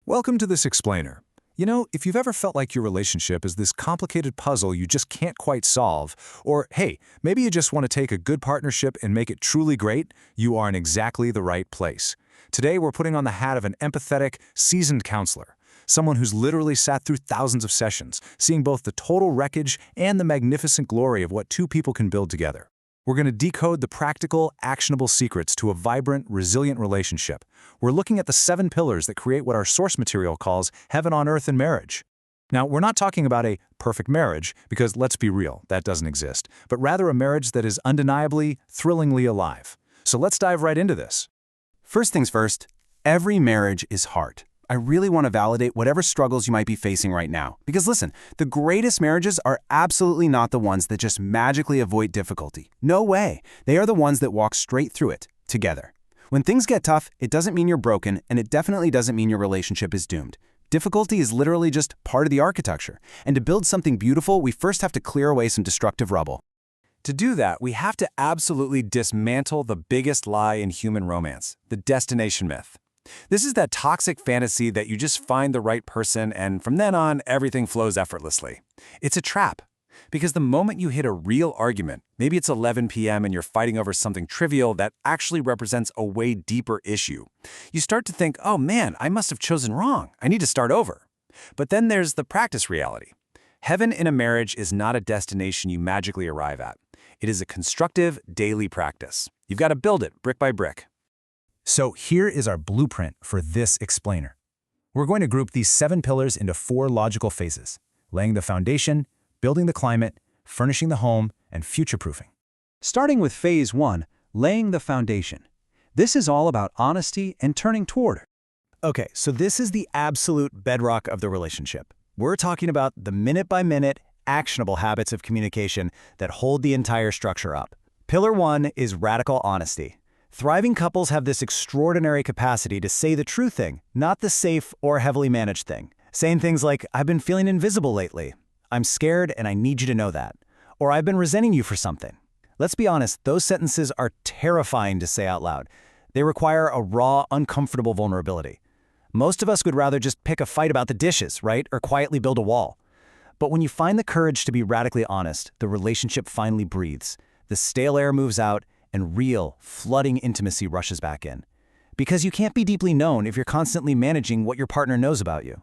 Welcome to This Explainer. You know, if you've ever felt like your relationship is this complicated puzzle you just can't quite solve, or hey, maybe you just want to take a good partnership and make it truly great, you are in exactly the right place. Today, we're putting on the hat of an empathetic, seasoned counselor, someone who's literally sat through thousands of sessions, seeing both the total wreckage and the magnificent glory of what two people can build together. We're going to decode the practical, actionable secrets to a vibrant, resilient relationship. We're looking at the 7 pillars that create what our source material calls heaven on earth in marriage. Now, we're not talking about a perfect marriage, because let's be real, that doesn't exist, but rather a marriage that is undeniably, thrillingly alive. So let's dive right into this. First things first, every marriage is hard. I really want to validate whatever struggles you might be facing right now. Because listen, the greatest marriages are absolutely not the ones that just magically avoid difficulty. No way. They are the ones that walk straight through it, together. When things get tough, it doesn't mean you're broken, and it definitely doesn't mean your relationship is doomed. Difficulty is literally just part of the architecture. And to build something beautiful, we first have to clear away some destructive rubble. To do that, we have to absolutely dismantle the biggest lie in human romance, the destination myth. This is that toxic fantasy that you just find the right person and from then on, everything flows effortlessly. It's a trap, because the moment you hit a real argument, maybe it's 11 p.m. and you're fighting over something trivial that actually represents a way deeper issue, you start to think, oh man, I must have chosen wrong. I need to start over. But then there's the practice reality. Heaven in a marriage is not a destination you magically arrive at. It is a constructive, daily practice. You've got to build it brick by brick. So here is our blueprint for This Explainer. We're going to group these 7 pillars into 4 logical phases: laying the foundation, building the climate, furnishing the home, and future-proofing. Starting with phase 1, laying the foundation. This is all about honesty and turning toward. Okay, so this is the absolute bedrock of the relationship. We're talking about the minute-by-minute, actionable habits of communication that hold the entire structure up. Pillar 1 is radical honesty. Thriving couples have this extraordinary capacity to say the true thing, not the safe or heavily managed thing. Saying things like, I've been feeling invisible lately. I'm scared and I need you to know that. Or I've been resenting you for something. Let's be honest, those sentences are terrifying to say out loud. They require a raw, uncomfortable vulnerability. Most of us would rather just pick a fight about the dishes, right? Or quietly build a wall. But when you find the courage to be radically honest, the relationship finally breathes. The stale air moves out, and real, flooding intimacy rushes back in. Because you can't be deeply known if you're constantly managing what your partner knows about you.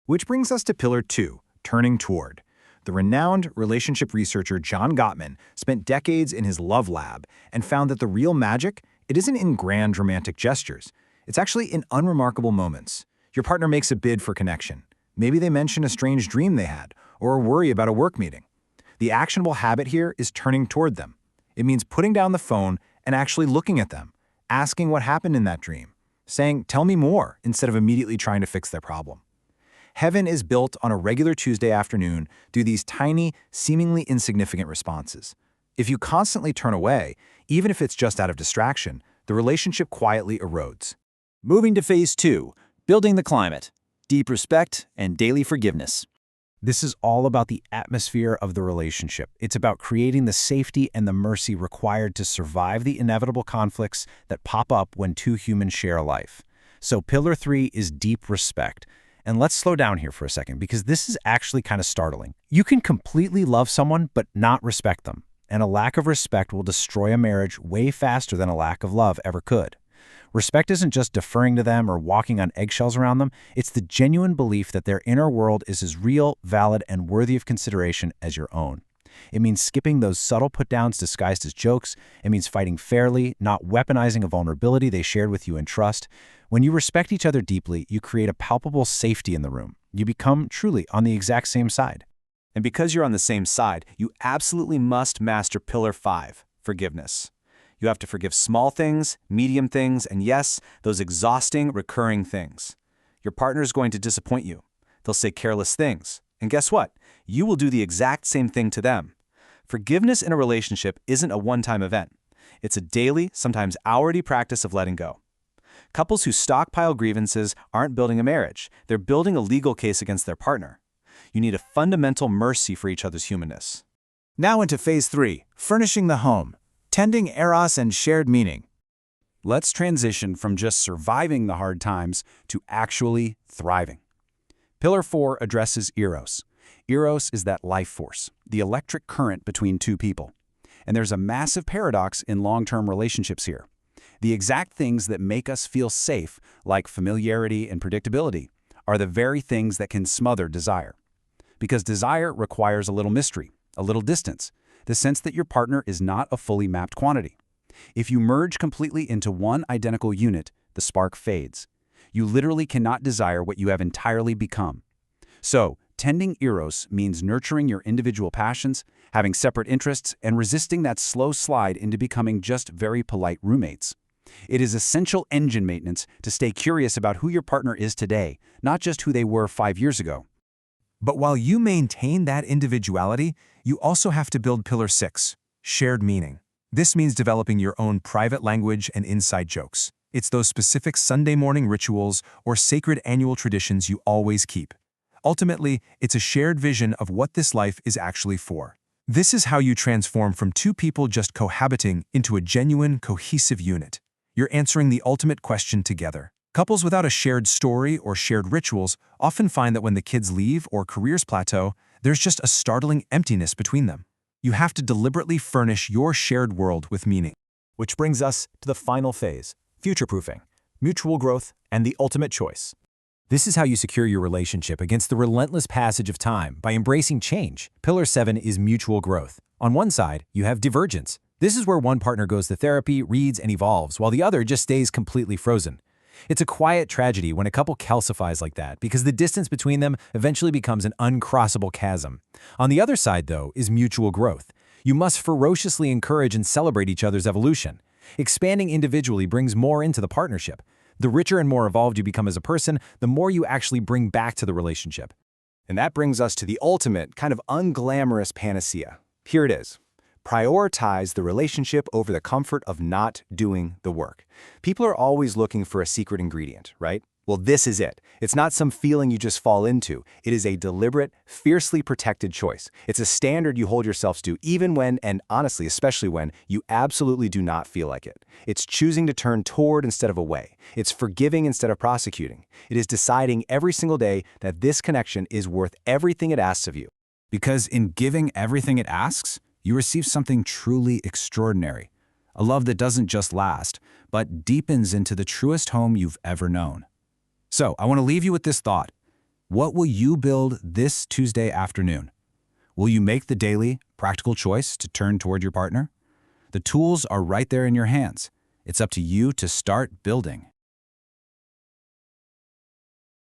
Which brings us to Pillar 2, turning toward. The renowned relationship researcher John Gottman spent decades in his love lab and found that the real magic, it isn't in grand romantic gestures. It's actually in unremarkable moments. Your partner makes a bid for connection. Maybe they mention a strange dream they had, or a worry about a work meeting. The actionable habit here is turning toward them. It means putting down the phone and actually looking at them, asking what happened in that dream, saying, tell me more, instead of immediately trying to fix their problem. Heaven is built on a regular Tuesday afternoon through these tiny, seemingly insignificant responses. If you constantly turn away, even if it's just out of distraction, the relationship quietly erodes. Moving to phase 2, building the climate. Deep respect and daily forgiveness. This is all about the atmosphere of the relationship. It's about creating the safety and the mercy required to survive the inevitable conflicts that pop up when two humans share a life. So Pillar 3 is deep respect. And let's slow down here for a second, because this is actually kind of startling. You can completely love someone but not respect them. And a lack of respect will destroy a marriage way faster than a lack of love ever could. Respect isn't just deferring to them or walking on eggshells around them. It's the genuine belief that their inner world is as real, valid, and worthy of consideration as your own. It means skipping those subtle put-downs disguised as jokes. It means fighting fairly, not weaponizing a vulnerability they shared with you in trust. When you respect each other deeply, you create a palpable safety in the room. You become truly on the exact same side. And because you're on the same side, you absolutely must master Pillar 5, forgiveness. You have to forgive small things, medium things, and yes, those exhausting, recurring things. Your partner is going to disappoint you. They'll say careless things. And guess what? You will do the exact same thing to them. Forgiveness in a relationship isn't a one-time event. It's a daily, sometimes hourly practice of letting go. Couples who stockpile grievances aren't building a marriage. They're building a legal case against their partner. You need a fundamental mercy for each other's humanness. Now into phase 3, furnishing the home. Tending eros and shared meaning. let's transition from just surviving the hard times to actually thriving. Pillar 4 addresses Eros. Eros is that life force, the electric current between two people. And there's a massive paradox in long-term relationships here. The exact things that make us feel safe, like familiarity and predictability, are the very things that can smother desire. Because desire requires a little mystery, a little distance, the sense that your partner is not a fully mapped quantity. If you merge completely into one identical unit, the spark fades. You literally cannot desire what you have entirely become. So, tending Eros means nurturing your individual passions, having separate interests, and resisting that slow slide into becoming just very polite roommates. It is essential engine maintenance to stay curious about who your partner is today, not just who they were 5 years ago. But while you maintain that individuality, you also have to build Pillar 6, shared meaning. This means developing your own private language and inside jokes. It's those specific Sunday morning rituals or sacred annual traditions you always keep. Ultimately, it's a shared vision of what this life is actually for. This is how you transform from two people just cohabiting into a genuine, cohesive unit. You're answering the ultimate question together. Couples without a shared story or shared rituals often find that when the kids leave or careers plateau, there's just a startling emptiness between them. You have to deliberately furnish your shared world with meaning. Which brings us to the final phase, future-proofing, mutual growth, and the ultimate choice. This is how you secure your relationship against the relentless passage of time by embracing change. Pillar 7 is mutual growth. On one side, you have divergence. This is where one partner goes to therapy, reads, and evolves, while the other just stays completely frozen. It's a quiet tragedy when a couple calcifies like that because the distance between them eventually becomes an uncrossable chasm. On the other side, though, is mutual growth. You must ferociously encourage and celebrate each other's evolution. Expanding individually brings more into the partnership. The richer and more evolved you become as a person, the more you actually bring back to the relationship. And that brings us to the ultimate, kind of unglamorous panacea. Here it is. Prioritize the relationship over the comfort of not doing the work. People are always looking for a secret ingredient, right? Well, this is it. It's not some feeling you just fall into. It is a deliberate, fiercely protected choice. It's a standard you hold yourselves to even when, and honestly, especially when, you absolutely do not feel like it. It's choosing to turn toward instead of away. It's forgiving instead of prosecuting. It is deciding every single day that this connection is worth everything it asks of you. Because in giving everything it asks, you receive something truly extraordinary. A love that doesn't just last, but deepens into the truest home you've ever known. So, I want to leave you with this thought. What will you build this Tuesday afternoon? Will you make the daily, practical choice to turn toward your partner? The tools are right there in your hands. It's up to you to start building.